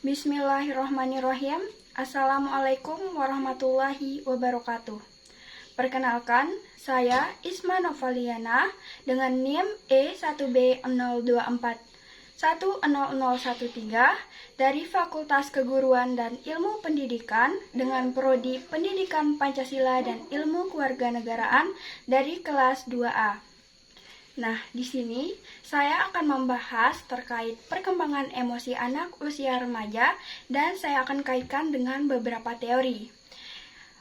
Bismillahirrohmanirrohim. Assalamualaikum warahmatullahi wabarakatuh. Perkenalkan, saya Isma Novaliana dengan NIM E1B024100013 dari Fakultas Keguruan dan Ilmu Pendidikan dengan Prodi Pendidikan Pancasila dan Ilmu Kewarganegaraan dari kelas 2A. Nah, di sini saya akan membahas terkait perkembangan emosi anak usia remaja dan saya akan kaitkan dengan beberapa teori.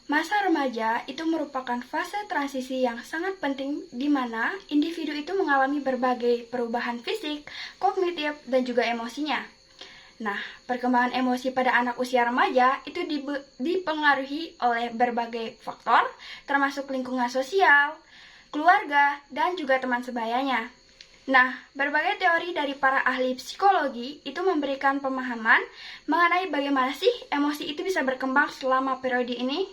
Masa remaja itu merupakan fase transisi yang sangat penting di mana individu itu mengalami berbagai perubahan fisik, kognitif, dan juga emosinya. Nah, perkembangan emosi pada anak usia remaja itu dipengaruhi oleh berbagai faktor, termasuk lingkungan sosial, keluarga, dan juga teman sebayanya. Nah, berbagai teori dari para ahli psikologi itu memberikan pemahaman mengenai bagaimana sih emosi itu bisa berkembang selama periode ini.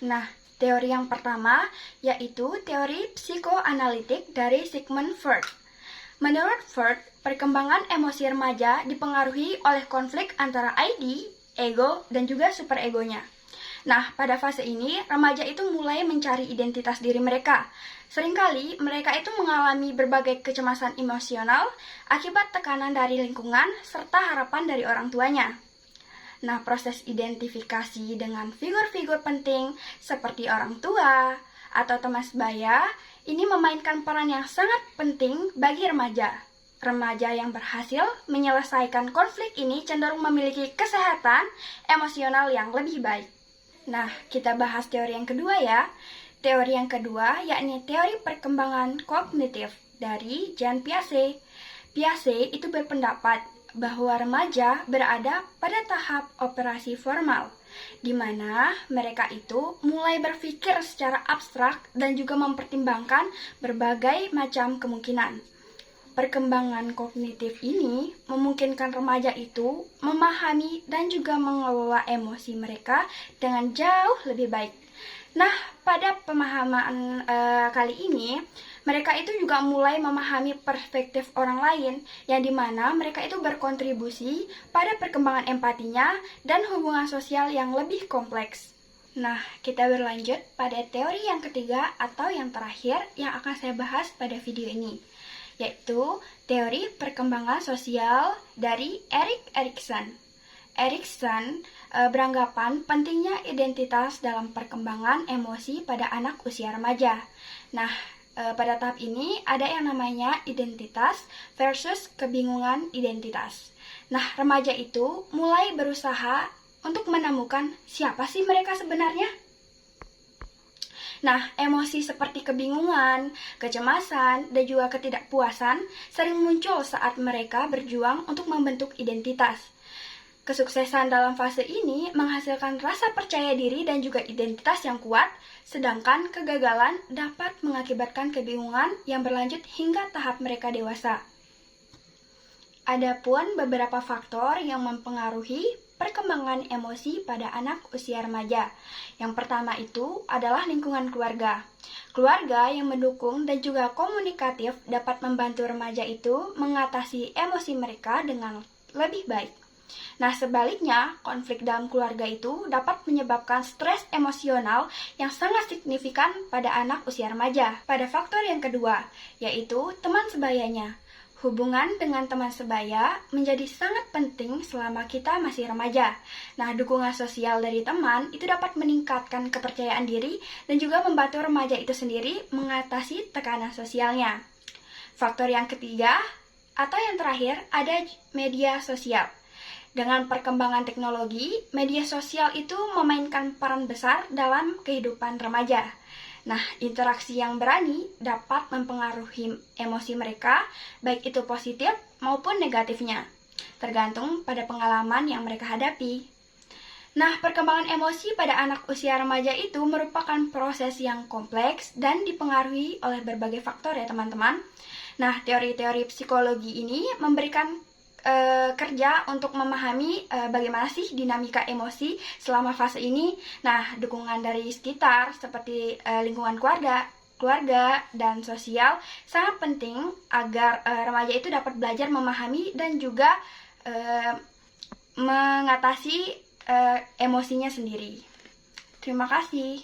Nah, teori yang pertama yaitu teori psikoanalitik dari Sigmund Freud. Menurut Freud, perkembangan emosi remaja dipengaruhi oleh konflik antara ID, ego, dan juga superegonya. Nah, pada fase ini, remaja itu mulai mencari identitas diri mereka. Seringkali, mereka itu mengalami berbagai kecemasan emosional akibat tekanan dari lingkungan serta harapan dari orang tuanya. Nah, proses identifikasi dengan figur-figur penting seperti orang tua atau teman sebaya, ini memainkan peran yang sangat penting bagi remaja. Remaja yang berhasil menyelesaikan konflik ini cenderung memiliki kesehatan emosional yang lebih baik. Nah, kita bahas teori yang kedua ya. Teori yang kedua yakni teori perkembangan kognitif dari Jean Piaget. Piaget itu berpendapat bahwa remaja berada pada tahap operasi formal, di mana mereka itu mulai berpikir secara abstrak dan juga mempertimbangkan berbagai macam kemungkinan. Perkembangan kognitif ini memungkinkan remaja itu memahami dan juga mengelola emosi mereka dengan jauh lebih baik. Nah, pada pemahaman kali ini, mereka itu juga mulai memahami perspektif orang lain, yang dimana mereka itu berkontribusi pada perkembangan empatinya dan hubungan sosial yang lebih kompleks. Nah, kita berlanjut pada teori yang ketiga atau yang terakhir yang akan saya bahas pada video ini, yaitu teori perkembangan sosial dari Erik Erikson. Erikson beranggapan pentingnya identitas dalam perkembangan emosi pada anak usia remaja. Nah, pada tahap ini ada yang namanya identitas versus kebingungan identitas. Nah, remaja itu mulai berusaha untuk menemukan siapa sih mereka sebenarnya. Nah, emosi seperti kebingungan, kecemasan, dan juga ketidakpuasan sering muncul saat mereka berjuang untuk membentuk identitas. Kesuksesan dalam fase ini menghasilkan rasa percaya diri dan juga identitas yang kuat, sedangkan kegagalan dapat mengakibatkan kebingungan yang berlanjut hingga tahap mereka dewasa. Adapun beberapa faktor yang mempengaruhi perkembangan emosi pada anak usia remaja. Yang pertama itu adalah lingkungan keluarga. Keluarga yang mendukung dan juga komunikatif dapat membantu remaja itu mengatasi emosi mereka dengan lebih baik. Nah, sebaliknya, konflik dalam keluarga itu dapat menyebabkan stres emosional yang sangat signifikan pada anak usia remaja. Pada faktor yang kedua, yaitu teman sebayanya. Hubungan dengan teman sebaya menjadi sangat penting selama kita masih remaja. Nah, dukungan sosial dari teman itu dapat meningkatkan kepercayaan diri dan juga membantu remaja itu sendiri mengatasi tekanan sosialnya. Faktor yang ketiga atau yang terakhir ada media sosial. Dengan perkembangan teknologi, media sosial itu memainkan peran besar dalam kehidupan remaja. Nah, interaksi yang berani dapat mempengaruhi emosi mereka, baik itu positif maupun negatifnya, tergantung pada pengalaman yang mereka hadapi. Nah, perkembangan emosi pada anak usia remaja itu merupakan proses yang kompleks dan dipengaruhi oleh berbagai faktor ya teman-teman. Nah, teori-teori psikologi ini memberikan kerja untuk memahami bagaimana sih dinamika emosi selama fase ini. Nah, dukungan dari sekitar seperti lingkungan keluarga dan sosial sangat penting agar remaja itu dapat belajar memahami dan juga mengatasi emosinya sendiri. Terima kasih.